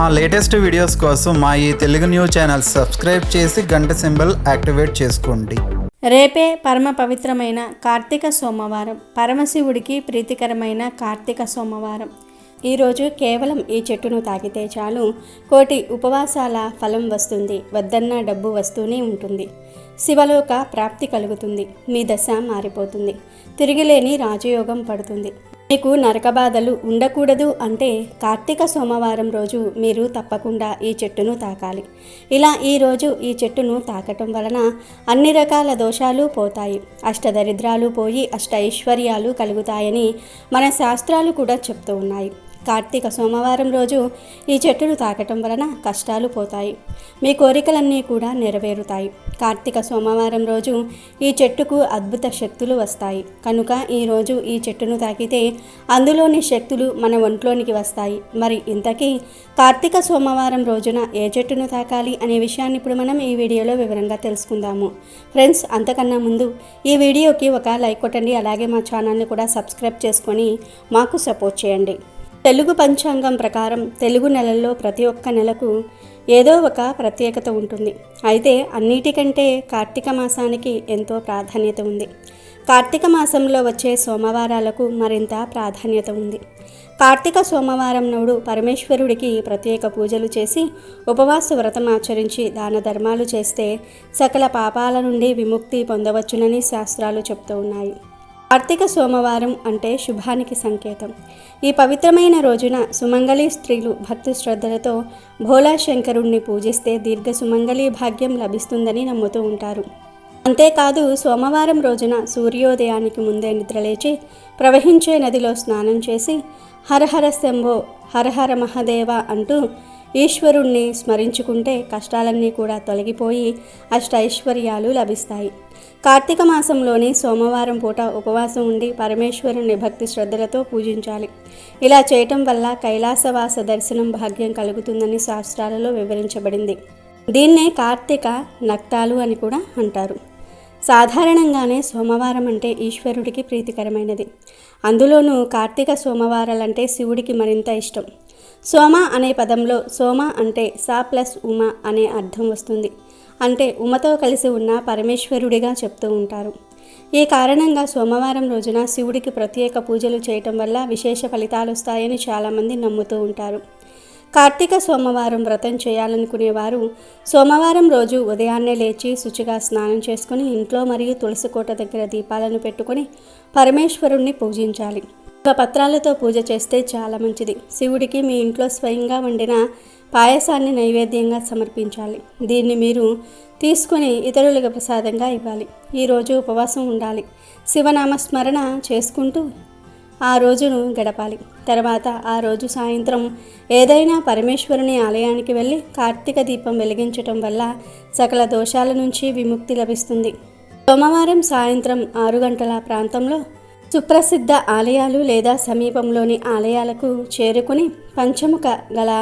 మా latest videos కోసం మా ఈ తెలుగు న్యూస్ ఛానల్ సబ్స్క్రైబ్ చేసి గంట సింబల్ యాక్టివేట్ చేసుకోండి. రేపే పరమ పవిత్రమైన కార్తీక సోమవారం, పరమశివుడికి ప్రీతికరమైన కార్తీక సోమవారం. ఈరోజు కేవలం ఈ చెట్టును తాకితే చాలు కోటి ఉపవాసాల ఫలం వస్తుంది. వద్దన్న డబ్బు వస్తూనే ఉంటుంది. శివలోక ప్రాప్తి కలుగుతుంది. మీ దశ మారిపోతుంది. తిరిగిలేని రాజయోగం పడుతుంది. మీకు నరక బాధలు ఉండకూడదు అంటే కార్తీక సోమవారం రోజు మీరు తప్పకుండా ఈ చెట్టును తాకాలి. ఇలా ఈరోజు ఈ చెట్టును తాకటం వలన అన్ని రకాల దోషాలు పోతాయి, అష్టదరిద్రాలు పోయి అష్ట ఐశ్వర్యాలు కలుగుతాయని మన శాస్త్రాలు కూడా చెప్తూ ఉన్నాయి. కార్తీక సోమవారం రోజు ఈ చెట్టును తాకటం వలన కష్టాలు పోతాయి, మీ కోరికలన్నీ కూడా నెరవేరుతాయి. కార్తీక సోమవారం రోజు ఈ చెట్టుకు అద్భుత శక్తులు వస్తాయి కనుక ఈరోజు ఈ చెట్టును తాకితే అందులోని శక్తులు మన ఒంట్లోనికి వస్తాయి. మరి ఇంతకీ కార్తీక సోమవారం రోజున ఏ చెట్టును తాకాలి అనే విషయాన్ని ఇప్పుడు మనం ఈ వీడియోలో వివరంగా తెలుసుకుందాము. ఫ్రెండ్స్, అంతకన్నా ముందు ఈ వీడియోకి ఒక లైక్ కొట్టండి. అలాగే మా ఛానల్ని కూడా సబ్స్క్రైబ్ చేసుకొని మాకు సపోర్ట్ చేయండి. తెలుగు పంచాంగం ప్రకారం తెలుగు నెలల్లో ప్రతి ఒక్క నెలకు ఏదో ఒక ప్రత్యేకత ఉంటుంది. అయితే అన్నిటికంటే కార్తీక మాసానికి ఎంతో ప్రాధాన్యత ఉంది. కార్తీక మాసంలో వచ్చే సోమవారాలకు మరింత ప్రాధాన్యత ఉంది. కార్తీక సోమవారం నాడు పరమేశ్వరుడికి ప్రత్యేక పూజలు చేసి ఉపవాస వ్రతం ఆచరించి దాన ధర్మాలు చేస్తే సకల పాపాల నుండి విముక్తి పొందవచ్చునని శాస్త్రాలు చెప్తూ ఉన్నాయి. కార్తీక సోమవారం అంటే శుభానికి సంకేతం. ఈ పవిత్రమైన రోజున సుమంగళి స్త్రీలు భక్తి శ్రద్ధలతో భోలా శంకరుణ్ణి పూజిస్తే దీర్ఘ సుమంగళి భాగ్యం లభిస్తుందని నమ్ముతూ ఉంటారు. అంతేకాదు సోమవారం రోజున సూర్యోదయానికి ముందే నిద్రలేచి ప్రవహించే నదిలో స్నానం చేసి హరహర శంభో హరహర మహదేవ అంటూ ఈశ్వరుణ్ణి స్మరించుకుంటే కష్టాలన్నీ కూడా తొలగిపోయి అష్టైశ్వర్యాలు లభిస్తాయి. కార్తీక మాసంలోని సోమవారం పూట ఉపవాసం ఉండి పరమేశ్వరుని భక్తి శ్రద్ధలతో పూజించాలి. ఇలా చేయటం వల్ల కైలాసవాస దర్శనం భాగ్యం కలుగుతుందని శాస్త్రాలలో వివరించబడింది. దీన్నే కార్తీక నక్తాలు అని కూడా అంటారు. సాధారణంగానే సోమవారం అంటే ఈశ్వరుడికి ప్రీతికరమైనది. అందులోనూ కార్తీక సోమవారాలంటే శివుడికి మరింత ఇష్టం. సోమ అనే పదంలో సోమ అంటే సా ప్లస్ ఉమ అనే అర్థం వస్తుంది. అంటే ఉమతో కలిసి ఉన్న పరమేశ్వరుడిగా చెప్తూ ఉంటారు. ఈ కారణంగా సోమవారం రోజున శివుడికి ప్రత్యేక పూజలు చేయటం వల్ల విశేష ఫలితాలు వస్తాయని చాలామంది నమ్ముతూ ఉంటారు. కార్తీక సోమవారం వ్రతం చేయాలనుకునేవారు సోమవారం రోజు ఉదయాన్నే లేచి శుచిగా స్నానం చేసుకుని ఇంట్లో మరియు తులసి కోట దగ్గర దీపాలను పెట్టుకొని పరమేశ్వరుణ్ణి పూజించాలి. పత్రాలతో పూజ చేస్తే చాలా మంచిది. శివుడికి మీ ఇంట్లో స్వయంగా వండిన పాయసాన్ని నైవేద్యంగా సమర్పించాలి. దీన్ని మీరు తీసుకొని ఇతరులకు ప్రసాదంగా ఇవ్వాలి. ఈరోజు ఉపవాసం ఉండాలి. శివనామస్మరణ చేసుకుంటూ ఆ రోజును గడపాలి. తర్వాత ఆ రోజు సాయంత్రం ఏదైనా పరమేశ్వరుని ఆలయానికి వెళ్ళి కార్తీక దీపం వెలిగించటం వల్ల సకల దోషాల నుంచి విముక్తి లభిస్తుంది. సోమవారం సాయంత్రం 6 గంటల ప్రాంతంలో సుప్రసిద్ధ ఆలయాలు లేదా సమీపంలోని ఆలయాలకు చేరుకుని పంచముఖ గల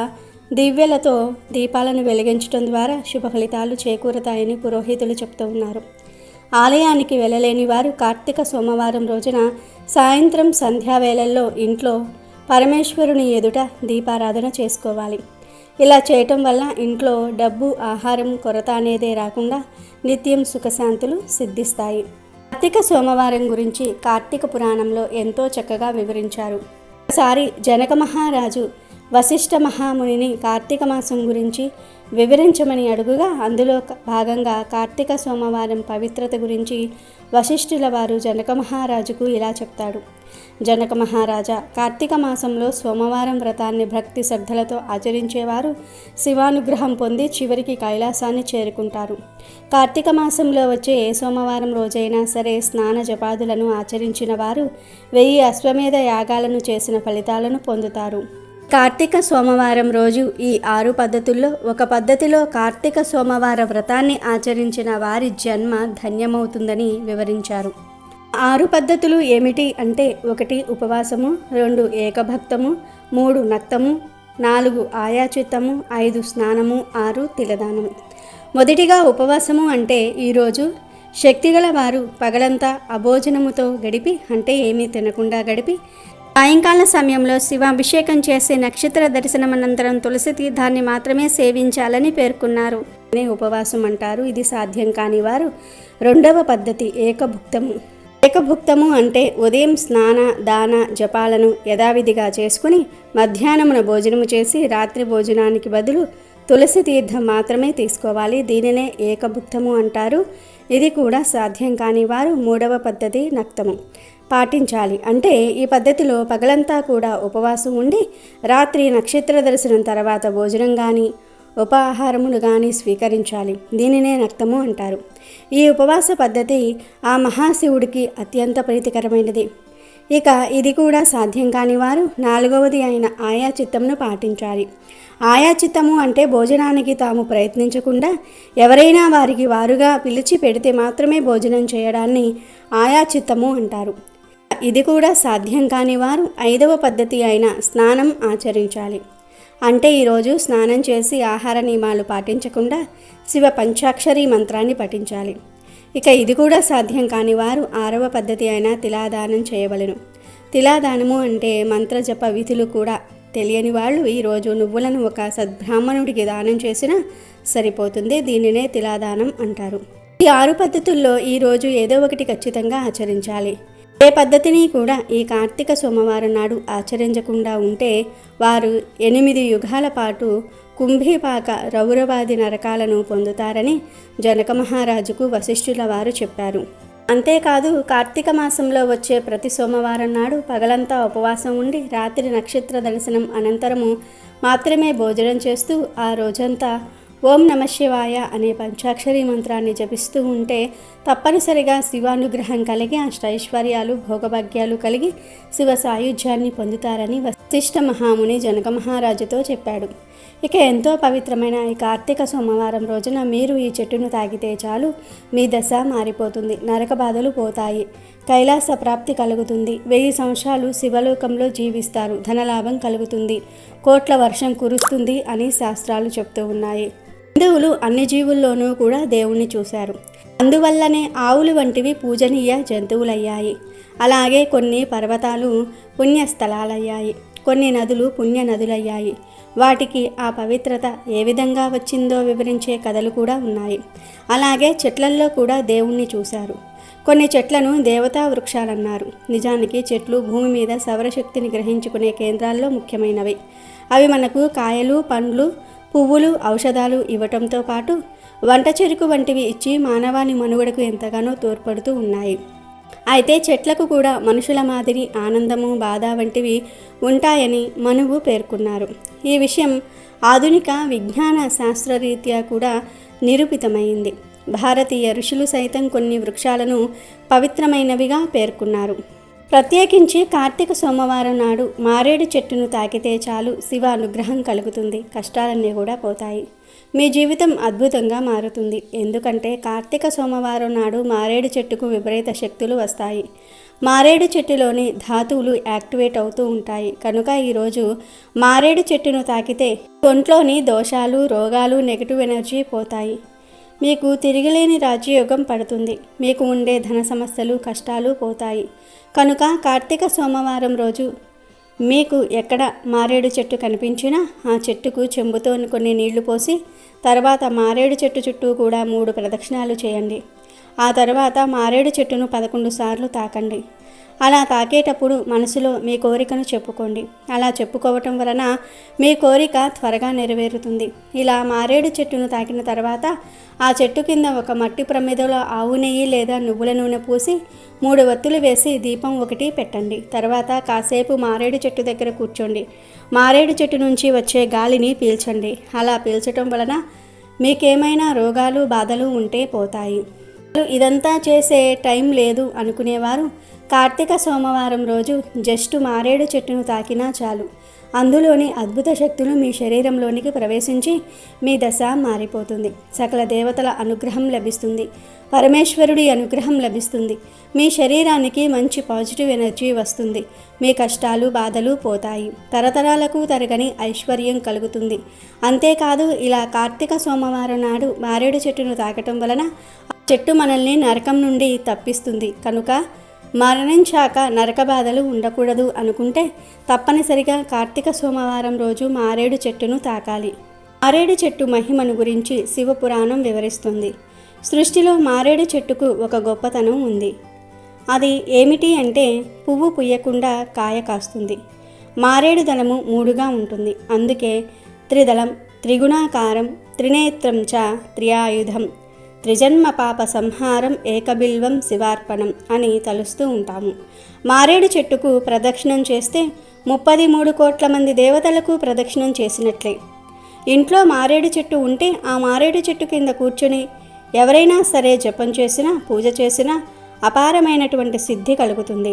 దివ్యలతో దీపాలను వెలిగించడం ద్వారా శుభ ఫలితాలు చేకూరుతాయని పురోహితులు చెప్తూ ఉన్నారు. ఆలయానికి వెళ్ళలేని వారు కార్తీక సోమవారం రోజున సాయంత్రం సంధ్యావేళల్లో ఇంట్లో పరమేశ్వరుని ఎదుట దీపారాధన చేసుకోవాలి. ఇలా చేయటం వల్ల ఇంట్లో డబ్బు, ఆహారం కొరత అనేదే రాకుండా నిత్యం సుఖశాంతులు సిద్ధిస్తాయి. కార్తీక సోమవారం గురించి కార్తీక పురాణంలో ఎంతో చక్కగా వివరించారు. ఒకసారి జనక మహారాజు వశిష్ఠ మహామునిని కార్తీక మాసం గురించి వివరించమని అడుగుగా అందులో భాగంగా కార్తీక సోమవారం పవిత్రత గురించి వశిష్ఠుల వారు జనక మహారాజుకు ఇలా చెప్తాడు. జనక మహారాజా, కార్తీక మాసంలో సోమవారం వ్రతాన్ని భక్తి శ్రద్ధలతో ఆచరించేవారు శివానుగ్రహం పొంది చివరికి కైలాసాన్ని చేరుకుంటారు. కార్తీక మాసంలో వచ్చే ఏ సోమవారం రోజైనా సరే స్నాన జపాదులను ఆచరించిన వారు 1000 అశ్వమేధ యాగాలను చేసిన ఫలితాలను పొందుతారు. కార్తీక సోమవారం రోజు ఈ 6 పద్ధతుల్లో ఒక పద్ధతిలో కార్తీక సోమవార వ్రతాన్ని ఆచరించిన వారి జన్మ ధన్యమవుతుందని వివరించారు. 6 పద్ధతులు ఏమిటి అంటే 1 ఉపవాసము, 2 ఏకభక్తము, 3 నక్తము, 4 ఆయాచిత్తము, 5 స్నానము, 6 తిలదానము. మొదటిగా ఉపవాసము అంటే ఈరోజు శక్తిగల వారు పగలంతా అభోజనముతో గడిపి అంటే ఏమీ తినకుండా గడిపి సాయంకాల సమయంలో శివాభిషేకం చేసే నక్షత్ర దర్శనం అనంతరం తులసి తీర్థాన్ని మాత్రమే సేవించాలని పేర్కొన్నారు. ఉపవాసం అంటారు. ఇది సాధ్యం కాని వారు రెండవ పద్ధతి ఏకభుక్తము. ఏకభుక్తము అంటే ఉదయం స్నాన దాన జపాలను యథావిధిగా చేసుకుని మధ్యాహ్నమున భోజనము చేసి రాత్రి భోజనానికి బదులు తులసి తీర్థం మాత్రమే తీసుకోవాలి. దీనినే ఏకభుక్తము అంటారు. ఇది కూడా సాధ్యం కాని వారు మూడవ పద్ధతి నక్తము పాటించాలి. అంటే ఈ పద్ధతిలో పగలంతా కూడా ఉపవాసం ఉండి రాత్రి నక్షత్ర దర్శనం తర్వాత భోజనం కానీ ఉపాహారములు కానీ స్వీకరించాలి. దీనినే నక్తము అంటారు. ఈ ఉపవాస పద్ధతి ఆ మహాశివుడికి అత్యంత ప్రీతికరమైనది. ఇక ఇది కూడా సాధ్యం కాని వారు నాలుగవది అయిన ఆయాచిత్తమును పాటించాలి. ఆయాచిత్తము అంటే భోజనానికి తాము ప్రయత్నించకుండా ఎవరైనా వారికి వారుగా పిలిచి పెడితే మాత్రమే భోజనం చేయడాన్ని ఆయాచిత్తము అంటారు. ఇది కూడా సాధ్యం కాని వారు ఐదవ పద్ధతి అయిన స్నానం ఆచరించాలి. అంటే ఈరోజు స్నానం చేసి ఆహార నియమాలు పాటించకుండా శివ పంచాక్షరి మంత్రాన్ని పఠించాలి. ఇక ఇది కూడా సాధ్యం కాని వారు ఆరవ పద్ధతి అయిన తిలాదానం చేయవలెను. తిలాదానము అంటే మంత్రజప విధులు కూడా తెలియని వాళ్ళు ఈరోజు నువ్వులను ఒక సద్బ్రాహ్మణుడికి దానం చేసినా సరిపోతుంది. దీనినే తిలాదానం అంటారు. ఈ 6 పద్ధతుల్లో ఈరోజు ఏదో ఒకటి ఖచ్చితంగా ఆచరించాలి. ఏ పద్ధతిని కూడా ఈ కార్తీక సోమవారం నాడు ఆచరించకుండా ఉంటే వారు 8 యుగాల పాటు కుంభీపాక రౌరవాది నరకాలను పొందుతారని జనక మహారాజుకు వశిష్ఠుల వారు చెప్పారు. అంతేకాదు కార్తీక మాసంలో వచ్చే ప్రతి సోమవారం నాడు పగలంతా ఉపవాసం ఉండి రాత్రి నక్షత్ర దర్శనం అనంతరము మాత్రమే భోజనం చేస్తూ ఆ రోజంతా ఓం నమ శివాయ అనే పంచాక్షరి మంత్రాన్ని జపిస్తూ ఉంటే తప్పనిసరిగా శివానుగ్రహం కలిగి అష్టైశ్వర్యాలు భోగభాగ్యాలు కలిగి శివ సాయుధ్యాన్ని పొందుతారని వశిష్ఠ మహాముని జనక మహారాజుతో చెప్పాడు. ఇక ఎంతో పవిత్రమైన ఈ కార్తీక సోమవారం రోజున మీరు ఈ చెట్టును తాగితే చాలు మీ దశ మారిపోతుంది, నరక బాధలు పోతాయి, కైలాస ప్రాప్తి కలుగుతుంది, 1000 సంవత్సరాలు శివలోకంలో జీవిస్తారు, ధనలాభం కలుగుతుంది, కోట్ల వర్షం కురుస్తుంది అని శాస్త్రాలు చెప్తూ ఉన్నాయి. హిందువులు అన్ని జీవుల్లోనూ కూడా దేవుణ్ణి చూశారు. అందువల్లనే ఆవులు వంటివి పూజనీయ జంతువులయ్యాయి. అలాగే కొన్ని పర్వతాలు పుణ్యస్థలాలయ్యాయి, కొన్ని నదులు పుణ్య నదులయ్యాయి. వాటికి ఆ పవిత్రత ఏ విధంగా వచ్చిందో వివరించే కథలు కూడా ఉన్నాయి. అలాగే చెట్లల్లో కూడా దేవుణ్ణి చూశారు. కొన్ని చెట్లను దేవతా వృక్షాలన్నారు. నిజానికి చెట్లు భూమి మీద సౌరశక్తిని గ్రహించుకునే కేంద్రాల్లో ముఖ్యమైనవి. అవి మనకు కాయలు, పండ్లు, పువ్వులు, ఔషధాలు ఇవ్వటంతో పాటు వంట చెరుకు వంటివి ఇచ్చి మానవాళి మనుగడకు ఎంతగానో తోడ్పడుతూ ఉన్నాయి. అయితే చెట్లకు కూడా మనుషుల మాదిరి ఆనందము, బాధ వంటివి ఉంటాయని మనువు పేర్కొన్నారు. ఈ విషయం ఆధునిక విజ్ఞాన శాస్త్రరీత్యా కూడా నిరూపితమైంది. భారతీయ ఋషులు సైతం కొన్ని వృక్షాలను పవిత్రమైనవిగా పేర్కొన్నారు. ప్రత్యేకించి కార్తీక సోమవారం నాడు మారేడు చెట్టును తాకితే చాలు శివ అనుగ్రహం కలుగుతుంది, కష్టాలన్నీ కూడా పోతాయి, మీ జీవితం అద్భుతంగా మారుతుంది. ఎందుకంటే కార్తీక సోమవారం నాడు మారేడు చెట్టుకు విపరీత శక్తులు వస్తాయి. మారేడు చెట్టులోని ధాతువులు యాక్టివేట్ అవుతూ ఉంటాయి. కనుక ఈరోజు మారేడు చెట్టును తాకితే ఒంట్లోని దోషాలు, రోగాలు, నెగిటివ్ ఎనర్జీ పోతాయి. మీకు తిరిగిలేని రాజ్యయోగం పడుతుంది. మీకు ఉండే ధన సమస్యలు, కష్టాలు పోతాయి. కనుక కార్తీక సోమవారం రోజు మీకు ఎక్కడ మారేడు చెట్టు కనిపించినా ఆ చెట్టుకు చెంబుతో కొన్ని నీళ్లు పోసి తర్వాత మారేడు చెట్టు చుట్టూ కూడా 3 ప్రదక్షిణాలు చేయండి. ఆ తర్వాత మారేడు చెట్టును 11 సార్లు తాకండి. అలా తాకేటప్పుడు మనసులో మీ కోరికను చెప్పుకోండి. అలా చెప్పుకోవటం వలన మీ కోరిక త్వరగా నెరవేరుతుంది. ఇలా మారేడు చెట్టును తాకిన తర్వాత ఆ చెట్టు కింద ఒక మట్టి ప్రమిదలో ఆవు నెయ్యి లేదా నువ్వుల నూనె పూసి 3 వత్తులు వేసి దీపం 1 పెట్టండి. తర్వాత కాసేపు మారేడు చెట్టు దగ్గర కూర్చోండి. మారేడు చెట్టు నుంచి వచ్చే గాలిని పీల్చండి. అలా పీల్చటం వలన మీకేమైనా రోగాలు, బాధలు ఉంటే పోతాయి. ఇదంతా చేసే టైం లేదు అనుకునేవారు కార్తీక సోమవారం రోజు జస్ట్ మారేడు చెట్టును తాకినా చాలు. అందులోని అద్భుత శక్తులు మీ శరీరంలోనికి ప్రవేశించి మీ దశ మారిపోతుంది. సకల దేవతల అనుగ్రహం లభిస్తుంది. పరమేశ్వరుడి అనుగ్రహం లభిస్తుంది. మీ శరీరానికి మంచి పాజిటివ్ ఎనర్జీ వస్తుంది. మీ కష్టాలు, బాధలు పోతాయి. తరతరాలకు తరగని ఐశ్వర్యం కలుగుతుంది. అంతేకాదు ఇలా కార్తీక సోమవారం నాడు మారేడు చెట్టును తాకటం వలన చెట్టు మనల్ని నరకం నుండి తప్పిస్తుంది. కనుక మరణించాక నరక బాధలు ఉండకూడదు అనుకుంటే తప్పనిసరిగా కార్తీక సోమవారం రోజు మారేడు చెట్టును తాకాలి. మారేడు చెట్టు మహిమను గురించి శివపురాణం వివరిస్తుంది. సృష్టిలో మారేడు చెట్టుకు ఒక గొప్పతనం ఉంది. అది ఏమిటి అంటే పువ్వు పుయ్యకుండా కాయ కాస్తుంది. మారేడు దళము 3గా ఉంటుంది. అందుకే త్రిదళం, త్రిగుణాకారం, త్రినేత్రం చ త్రియాయుధం, త్రిజన్మ పాప సంహారం, ఏకబిల్వం శివార్పణం అని తలుస్తూ ఉంటాము. మారేడు చెట్టుకు ప్రదక్షిణం చేస్తే 33 కోట్ల మంది దేవతలకు ప్రదక్షిణం చేసినట్లే. ఇంట్లో మారేడు చెట్టు ఉంటే ఆ మారేడు చెట్టు కింద కూర్చొని ఎవరైనా సరే జపం చేసినా పూజ చేసినా అపారమైనటువంటి సిద్ధి కలుగుతుంది.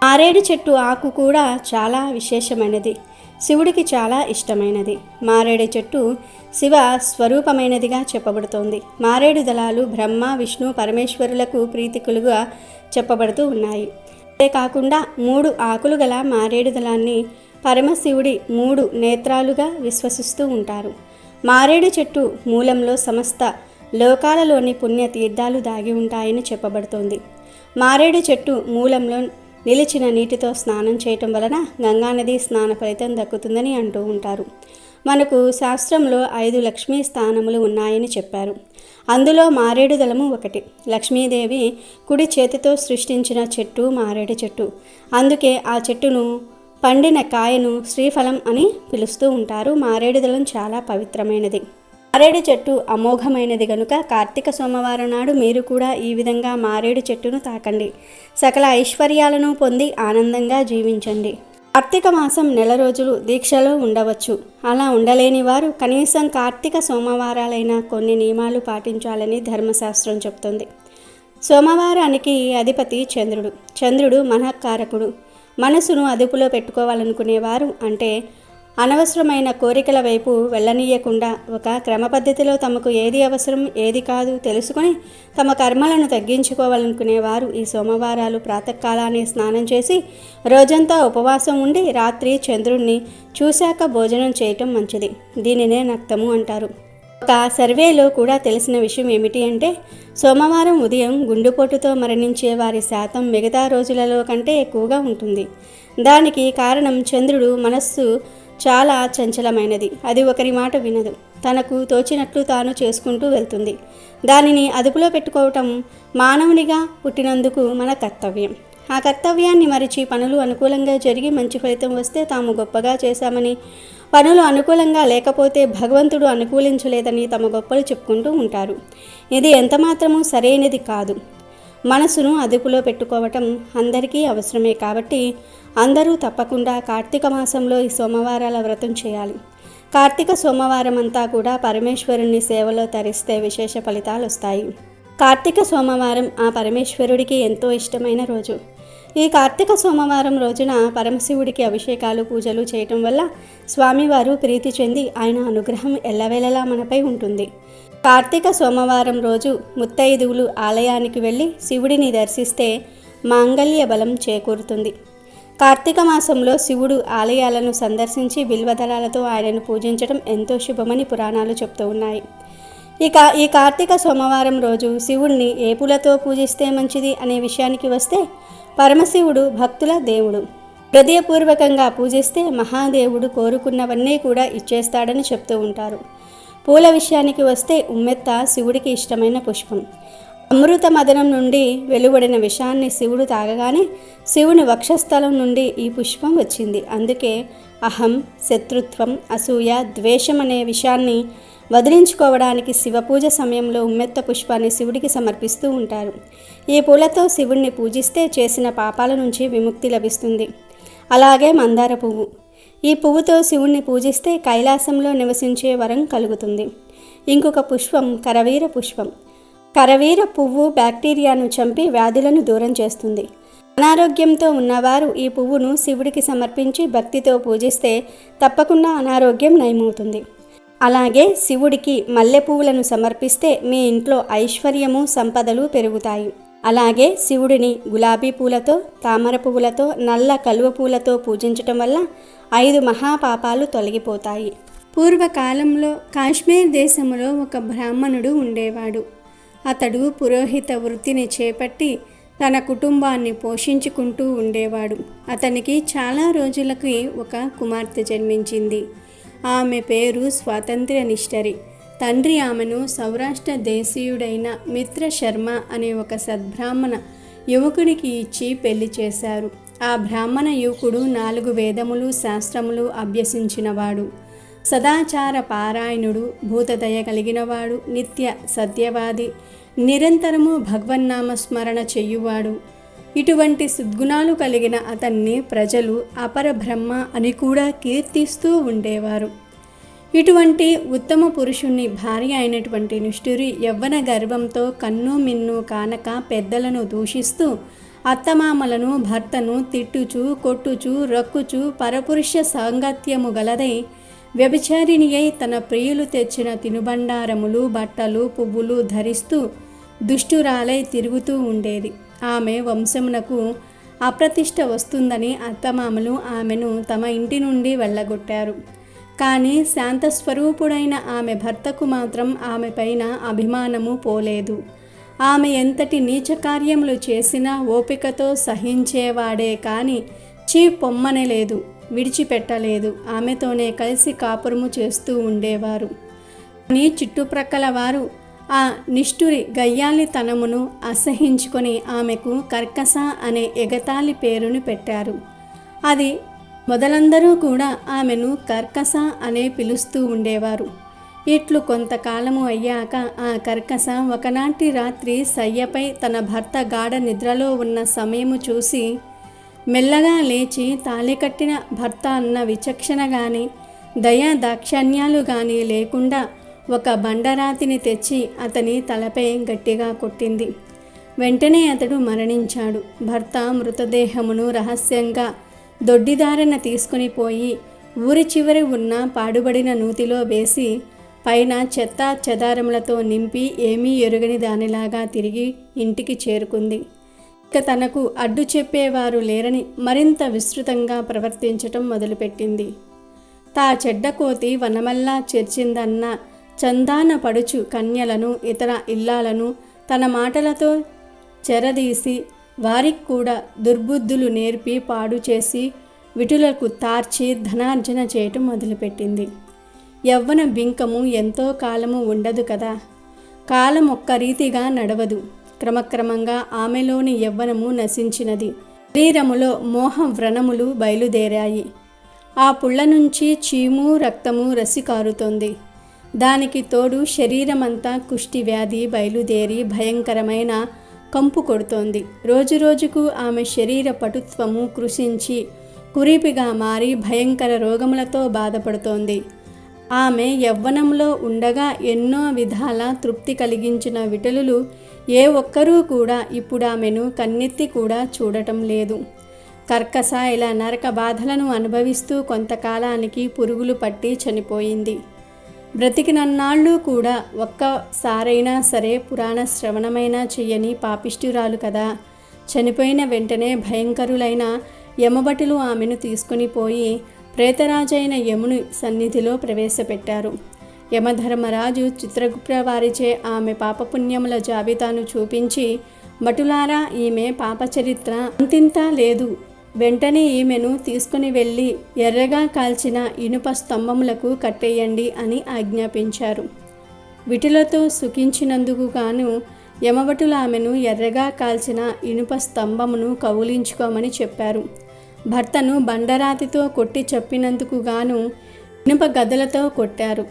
మారేడు చెట్టు ఆకు కూడా చాలా విశేషమైనది, శివుడికి చాలా ఇష్టమైనది. మారేడు చెట్టు శివ స్వరూపమైనదిగా చెప్పబడుతోంది. మారేడు దళాలు బ్రహ్మ, విష్ణు, పరమేశ్వరులకు ప్రీతికులుగా చెప్పబడుతూ ఉన్నాయి. అంతేకాకుండా 3 ఆకులు గల మారేడు దళాన్ని పరమశివుడి 3 నేత్రాలుగా విశ్వసిస్తూ ఉంటారు. మారేడు చెట్టు మూలంలో సమస్త లోకాలలోని పుణ్యతీర్థాలు దాగి ఉంటాయని చెప్పబడుతోంది. మారేడు చెట్టు మూలంలో నిలిచిన నీటితో స్నానం చేయటం వలన గంగానది స్నాన ఫలితం దక్కుతుందని అంటూ ఉంటారు. మనకు శాస్త్రంలో 5 లక్ష్మీ స్థానములు ఉన్నాయని చెప్పారు. అందులో మారేడు దళము ఒకటి. లక్ష్మీదేవి కుడి చేతితో సృష్టించిన చెట్టు మారేడు చెట్టు. అందుకే ఆ చెట్టును పండిన కాయను శ్రీఫలం అని పిలుస్తూ ఉంటారు. మారేడు దళం చాలా పవిత్రమైనది. మారేడు చెట్టు అమోఘమైనది గనుక కార్తీక సోమవారం నాడు మీరు కూడా ఈ విధంగా మారేడు చెట్టును తాకండి. సకల ఐశ్వర్యాలను పొంది ఆనందంగా జీవించండి. కార్తీక మాసం నెల రోజులు దీక్షలో ఉండవచ్చు. అలా ఉండలేని వారు కనీసం కార్తీక సోమవారాలైన కొన్ని నియమాలు పాటించాలని ధర్మశాస్త్రం చెప్తుంది. సోమవారానికి అధిపతి చంద్రుడు. చంద్రుడు మనఃకారకుడు. మనసును అదుపులో పెట్టుకోవాలనుకునేవారు, అంటే అనవసరమైన కోరికల వైపు వెళ్ళనీయకుండా ఒక క్రమ పద్ధతిలో తమకు ఏది అవసరం ఏది కాదు తెలుసుకొని తమ కర్మలను తగ్గించుకోవాలనుకునేవారు ఈ సోమవారాలు ప్రాతకాలాన్ని స్నానం చేసి రోజంతా ఉపవాసం ఉండి రాత్రి చంద్రుణ్ణి చూశాక భోజనం చేయటం మంచిది. దీనినే నక్తము అంటారు. ఒక సర్వేలో కూడా తెలిసిన విషయం ఏమిటి అంటే సోమవారం ఉదయం గుండెపోటుతో మరణించే వారి శాతం మిగతా రోజులలో కంటే ఎక్కువగా ఉంటుంది. దానికి కారణం చంద్రుడు మనస్సు చాలా చంచలమైనది. అది ఒకరి మాట వినదు. తనకు తోచినట్లు తాను చేసుకుంటూ వెళ్తుంది. దానిని అదుపులో పెట్టుకోవటం మానవునిగా పుట్టినందుకు మన కర్తవ్యం. ఆ కర్తవ్యాన్ని మరిచి పనులు అనుకూలంగా జరిగి మంచి ఫలితం వస్తే తాము గొప్పగా చేశామని, పనులు అనుకూలంగా లేకపోతే భగవంతుడు అనుకూలించలేదని తమ గొప్పలు చెప్పుకుంటూ ఉంటారు. ఇది ఎంతమాత్రమూ సరైనది కాదు. మనసును అదుపులో పెట్టుకోవటం అందరికీ అవసరమే. కాబట్టి అందరూ తప్పకుండా కార్తీక మాసంలో ఈ సోమవారాల వ్రతం చేయాలి. కార్తీక సోమవారం అంతా కూడా పరమేశ్వరుని సేవలో తరిస్తే విశేష ఫలితాలు వస్తాయి. కార్తీక సోమవారం ఆ పరమేశ్వరుడికి ఎంతో ఇష్టమైన రోజు. ఈ కార్తీక సోమవారం రోజున పరమశివుడికి అభిషేకాలు పూజలు చేయటం వల్ల స్వామివారు ప్రీతి చెంది ఆయన అనుగ్రహం ఎల్లవేళలా మనపై ఉంటుంది. కార్తీక సోమవారం రోజు ముత్తైదువులు ఆలయానికి వెళ్ళి శివుడిని దర్శిస్తే మాంగళ్య బలం చేకూరుతుంది. కార్తీక మాసంలో శివుడు ఆలయాలను సందర్శించి బిల్వదళాలతో ఆయనను పూజించడం ఎంతో శుభమని పురాణాలు చెప్తూ ఉన్నాయి. ఇక ఈ కార్తీక సోమవారం రోజు శివుణ్ణి ఏ పూలతో పూజిస్తే మంచిది అనే విషయానికి వస్తే పరమశివుడు భక్తుల దేవుడు. హృదయపూర్వకంగా పూజిస్తే మహాదేవుడు కోరుకున్నవన్నీ కూడా ఇచ్చేస్తాడని చెప్తూ ఉంటారు. పూల విషయానికి వస్తే ఉమ్మెత్త శివుడికి ఇష్టమైన పుష్పం. అమృత మదనం నుండి వెలువడిన విషాన్ని శివుడు తాగగానే శివుని వక్షస్థలం నుండి ఈ పుష్పం వచ్చింది. అందుకే అహం, శత్రుత్వం, అసూయ, ద్వేషం అనే విషయాన్ని వదిలించుకోవడానికి శివపూజ సమయంలో ఉమ్మెత్త పుష్పాన్ని శివుడికి సమర్పిస్తూ ఉంటారు. ఈ పూలతో శివుణ్ణి పూజిస్తే చేసిన పాపాల నుంచి విముక్తి లభిస్తుంది. అలాగే మందార పువ్వు. ఈ పువ్వుతో శివుణ్ణి పూజిస్తే కైలాసంలో నివసించే వరం కలుగుతుంది. ఇంకొక పుష్పం కరవీర పుష్పం. కరవీర పువ్వు బ్యాక్టీరియాను చంపి వ్యాధులను దూరం చేస్తుంది. అనారోగ్యంతో ఉన్నవారు ఈ పువ్వును శివుడికి సమర్పించి భక్తితో పూజిస్తే తప్పకుండా అనారోగ్యం నయమవుతుంది. అలాగే శివుడికి మల్లె పువ్వులను సమర్పిస్తే మీ ఇంట్లో ఐశ్వర్యము, సంపదలు పెరుగుతాయి. అలాగే శివుడిని గులాబీ పూలతో, తామర పువ్వులతో, నల్ల కలువ పూలతో పూజించటం వల్ల 5 మహాపాపాలు తొలగిపోతాయి. పూర్వకాలంలో కాశ్మీర్ దేశంలో ఒక బ్రాహ్మణుడు ఉండేవాడు. అతడు పురోహిత వృత్తిని చేపట్టి తన కుటుంబాన్ని పోషించుకుంటూ ఉండేవాడు. అతనికి చాలా రోజులకి ఒక కుమార్తె జన్మించింది. ఆమె పేరు స్వాతంత్ర్య నిష్ఠరి. తండ్రి ఆమెను సౌరాష్ట్ర దేశీయుడైన మిత్ర శర్మ అనే ఒక సద్బ్రాహ్మణ యువకుడికి ఇచ్చి పెళ్లి చేశారు. ఆ బ్రాహ్మణ యువకుడు 4 వేదములు శాస్త్రములు అభ్యసించినవాడు, సదాచార పారాయణుడు, భూతదయ కలిగినవాడు, నిత్య సత్యవాది, నిరంతరము భగవన్నామ స్మరణ చెయ్యువాడు. ఇటువంటి సద్గుణాలు కలిగిన అతన్ని ప్రజలు అపర బ్రహ్మ అని కూడా కీర్తిస్తూ ఉండేవారు. ఇటువంటి ఉత్తమ పురుషుణ్ణి భార్య అయినటువంటి నిష్ఠురి యవ్వన గర్వంతో కన్ను మిన్ను కానక పెద్దలను దూషిస్తూ అత్తమామలను భర్తను తిట్టుచూ కొట్టుచూ రక్కుచూ పరపురుష సాంగత్యము గలదై వ్యభిచారిణి అయి తన ప్రియులు తెచ్చిన తినుబండారములు బట్టలు పువ్వులు ధరిస్తూ దుష్టురాలై తిరుగుతూ ఉండేది. ఆమె వంశమునకు అప్రతిష్ట వస్తుందని అత్తమామలు ఆమెను తమ ఇంటి నుండి వెళ్ళగొట్టారు. కానీ శాంతస్వరూపుడైన ఆమె భర్తకు మాత్రం ఆమె పైన అభిమానము పోలేదు. ఆమె ఎంతటి నీచ కార్యములు చేసినా ఓపికతో సహించేవాడే కానీ పొమ్మనలేదు, విడిచిపెట్టలేదు. ఆమెతోనే కలిసి కాపురము చేస్తూ ఉండేవారు. కానీ చుట్టుప్రక్కల వారు ఆ నిష్ఠురి గయ్యాలితనమును అసహించుకొని ఆమెకు కర్కస అనే ఎగతాళి పేరును పెట్టారు. అది మొదలందరూ కూడా ఆమెను కర్కస అనే పిలుస్తూ ఉండేవారు. ఇట్లు కొంతకాలము అయ్యాక ఆ కర్కస ఒకనాటి రాత్రి సయ్యపై తన భర్త గాఢ నిద్రలో ఉన్న సమయము చూసి మెల్లగా లేచి తాళి కట్టిన భర్త అన్న విచక్షణ కానీ దయా దాక్షణ్యాలు కానీ లేకుండా ఒక బండరాతిని తెచ్చి అతని తలపై గట్టిగా కొట్టింది. వెంటనే అతడు మరణించాడు. భర్త మృతదేహమును రహస్యంగా దొడ్డిదారిన తీసుకుని పోయి ఊరి చివరి ఉన్న పాడుబడిన నూతిలో వేసి పైన చెత్త చెదారములతో నింపి ఏమీ ఎరుగని దానిలాగా తిరిగి ఇంటికి చేరుకుంది. ఇక తనకు అడ్డు చెప్పేవారు లేరని మరింత విస్తృతంగా ప్రవర్తించటం మొదలుపెట్టింది. తా చెడ్డకోతి వనమల్లా చేర్చిందన్న చందాన పడుచు కన్యలను ఇతర ఇల్లాలను తన మాటలతో చెరదీసి వారికి కూడా దుర్బుద్ధులు నేర్పి పాడు చేసి విటులకు తార్చి ధనార్జన చేయటం మొదలుపెట్టింది. యవ్వన బింకము ఎంతో కాలము ఉండదు కదా. కాలం ఒక్క రీతిగా నడవదు. క్రమక్రమంగా ఆమెలోని యవ్వనము నశించినది. శరీరములో మోహ వ్రణములు బయలుదేరాయి. ఆ పుళ్ళ నుంచి చీము రక్తము రసి కారుతోంది. దానికి తోడు శరీరమంతా కుష్టి వ్యాధి బయలుదేరి భయంకరమైన కంపు కొడుతోంది. రోజురోజుకు ఆమె శరీర పటుత్వము కృషించి కురీపిగా మారి భయంకర రోగములతో బాధపడుతోంది. ఆమె యవ్వనంలో ఉండగా ఎన్నో విధాల తృప్తి కలిగించిన విటలులు ఏ ఒక్కరూ కూడా ఇప్పుడు ఆమెను కన్నెత్తి కూడా చూడటం లేదు. కర్కస ఇలా నరక బాధలను అనుభవిస్తూ కొంతకాలానికి పురుగులు పట్టి చనిపోయింది. బ్రతికినన్నాళ్ళు కూడా ఒక్కసారైనా సరే పురాణ శ్రవణమైనా చెయ్యని పాపిష్ఠురాలు కదా. చనిపోయిన వెంటనే భయంకరులైన యమభటులు ఆమెను తీసుకుని పోయి ప్రేతరాజైన యముని సన్నిధిలో ప్రవేశపెట్టారు. యమధర్మరాజు చిత్రగుప్త వారిచే ఆమె పాపపుణ్యముల జాబితాను చూపించి, భటులారా, ఈమె పాపచరిత్ర అంతింతా లేదు. వెంటనే ఈమెను తీసుకుని వెళ్ళి ఎర్రగా కాల్చిన ఇనుప స్తంభములకు కట్టేయండి అని ఆజ్ఞాపించారు. విటులతో సుఖించినందుకు గాను యమభటులు ఆమెను ఎర్రగా కాల్చిన ఇనుప స్తంభమును కౌలించుకోమని చెప్పారు. భర్తను బండరాతితో కొట్టి చెప్పినందుకు గాను ఇనుప గదలతో కొట్టారు.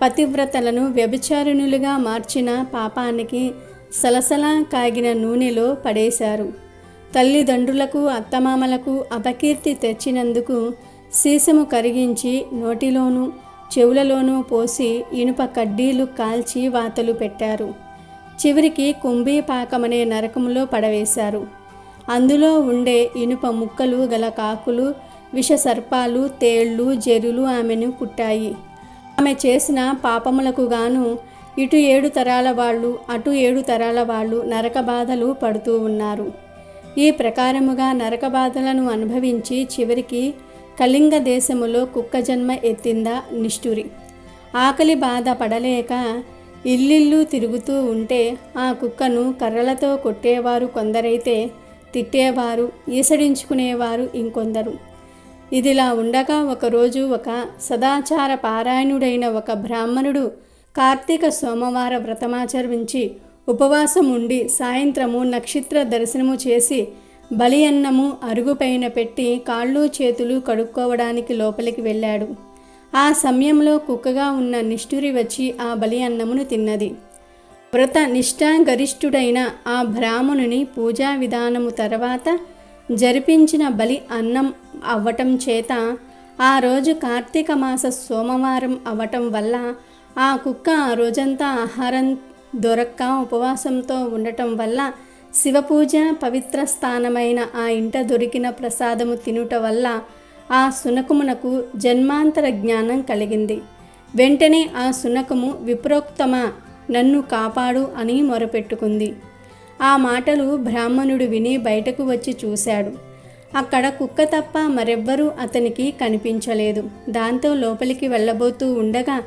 పతివ్రతలను వ్యభిచారిణులుగా మార్చిన పాపానికి సలసలా కాగిన నూనెలో పడేశారు. తల్లిదండ్రులకు అత్తమామలకు అపకీర్తి తెచ్చినందుకు సీసము కరిగించి నోటిలోనూ చెవులలోనూ పోసి ఇనుప కడ్డీలు కాల్చి వాతలు పెట్టారు. చివరికి కుంభీపాకమనే నరకములో పడవేశారు. అందులో ఉండే ఇనుప ముక్కలు గల కాకులు, విషసర్పాలు, తేళ్లు, జెరులు ఆమెను కుట్టాయి. ఆమె చేసిన పాపములకు గాను ఇటు 7 తరాల వాళ్ళు అటు 7 తరాల వాళ్ళు నరక బాధలు పడుతూ ఉన్నారు. ఈ ప్రకారముగా నరక బాధలను అనుభవించి చివరికి కళింగ దేశములో కుక్క జన్మ ఎత్తిందా నిష్ఠురి. ఆకలి బాధ పడలేక ఇల్లిల్లు తిరుగుతూ ఉంటే ఆ కుక్కను కర్రలతో కొట్టేవారు కొందరైతే తిట్టేవారు, ఈసడించుకునేవారు ఇంకొందరు. ఇదిలా ఉండగా ఒకరోజు ఒక సదాచార పారాయణుడైన ఒక బ్రాహ్మణుడు కార్తీక సోమవార వ్రతమాచరించి ఉపవాసం ఉండి సాయంత్రము నక్షత్ర దర్శనము చేసి బలి అన్నము అరుగుపైన పెట్టి కాళ్ళు చేతులు కడుక్కోవడానికి లోపలికి వెళ్ళాడు. ఆ సమయంలో కుక్కగా ఉన్న నిష్ఠురి వచ్చి ఆ బలి అన్నమును తిన్నది. వ్రత నిష్ఠాగరిష్ఠుడైన ఆ బ్రాహ్మణుని పూజా విధానము తర్వాత జరిపించిన బలి అన్నం అవ్వటం చేత ఆ రోజు కార్తీక మాస సోమవారం అవ్వటం వల్ల ఆ కుక్క ఆ రోజంతా ఆహారం దొరక్క ఉపవాసంతో ఉండటం వల్ల శివపూజ పవిత్ర స్థానమైన ఆ ఇంట దొరికిన ప్రసాదము తినుట వల్ల ఆ శునకమునకు జన్మాంతర జ్ఞానం కలిగింది. వెంటనే ఆ శునకము విప్రోక్తమా నన్ను కాపాడు అని మొరపెట్టుకుంది. ఆ మాటలు బ్రాహ్మణుడు విని బయటకు వచ్చి చూశాడు. అక్కడ కుక్క తప్ప మరెవ్వరూ అతనికి కనిపించలేదు. దాంతో లోపలికి వెళ్ళబోతూ ఉండగా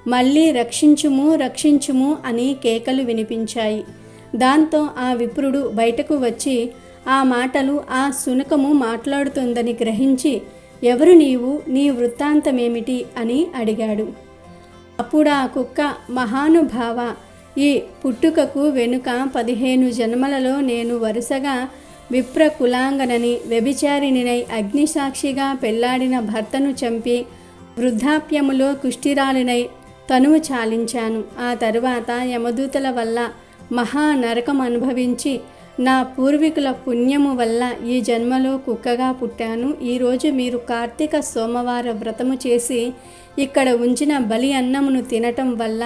మళ్ళీ రక్షించుము రక్షించుము అని కేకలు వినిపించాయి. దాంతో ఆ విప్రుడు బయటకు వచ్చి ఆ మాటలు ఆ శునకము మాట్లాడుతుందని గ్రహించి ఎవరు నీవు, నీ వృత్తాంతమేమిటి అని అడిగాడు. అప్పుడు ఆ కుక్క మహానుభావ, ఈ పుట్టుకకు వెనుక 15 జన్మలలో నేను వరుసగా విప్ర కులాంగనని వ్యభిచారిణినై అగ్నిసాక్షిగా పెళ్లాడిన భర్తను చంపి వృద్ధాప్యములో కుష్ఠిరాలినై తనువు చాలించాను. ఆ తరువాత యమదూతల వల్ల మహానరకం అనుభవించి నా పూర్వీకుల పుణ్యము వల్ల ఈ జన్మలో కుక్కగా పుట్టాను. ఈరోజు మీరు కార్తీక సోమవార వ్రతము చేసి ఇక్కడ ఉంచిన బలి అన్నమును తినటం వల్ల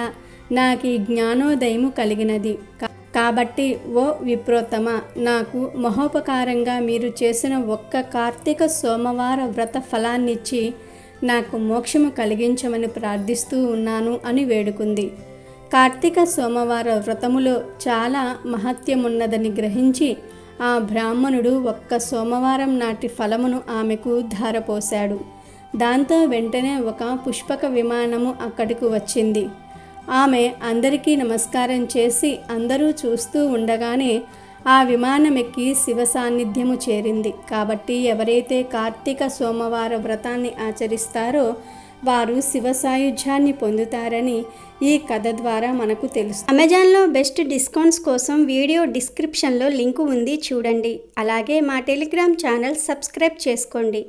నాకు ఈ జ్ఞానోదయము కలిగినది. కాబట్టి ఓ విప్రోత్తమ, నాకు మహోపకారంగా మీరు చేసిన ఒక్క కార్తీక సోమవార వ్రత ఫలాన్నిచ్చి నాకు మోక్షము కలిగించమని ప్రార్థిస్తూ ఉన్నాను అని వేడుకుంది. కార్తీక సోమవార వ్రతములో చాలా మహత్యమున్నదని గ్రహించి ఆ బ్రాహ్మణుడు ఒక్క సోమవారం నాటి ఫలమును ఆమెకు ధారపోశాడు. దాంతో వెంటనే ఒక పుష్పక విమానము అక్కడికి వచ్చింది. ఆమె అందరికీ నమస్కారం చేసి అందరూ చూస్తూ ఉండగానే ఆ విమానం ఎక్కి శివ సాన్నిధ్యము చేరింది. కాబట్టి ఎవరైతే కార్తీక సోమవార వ్రతాన్ని ఆచరిస్తారో వారు శివ సాయుధ్యాన్ని పొందుతారని ఈ కథ ద్వారా మనకు తెలుసు. అమెజాన్లో బెస్ట్ డిస్కౌంట్స్ కోసం వీడియో డిస్క్రిప్షన్లో లింకు ఉంది, చూడండి. అలాగే మా టెలిగ్రామ్ ఛానల్ సబ్స్క్రైబ్ చేసుకోండి.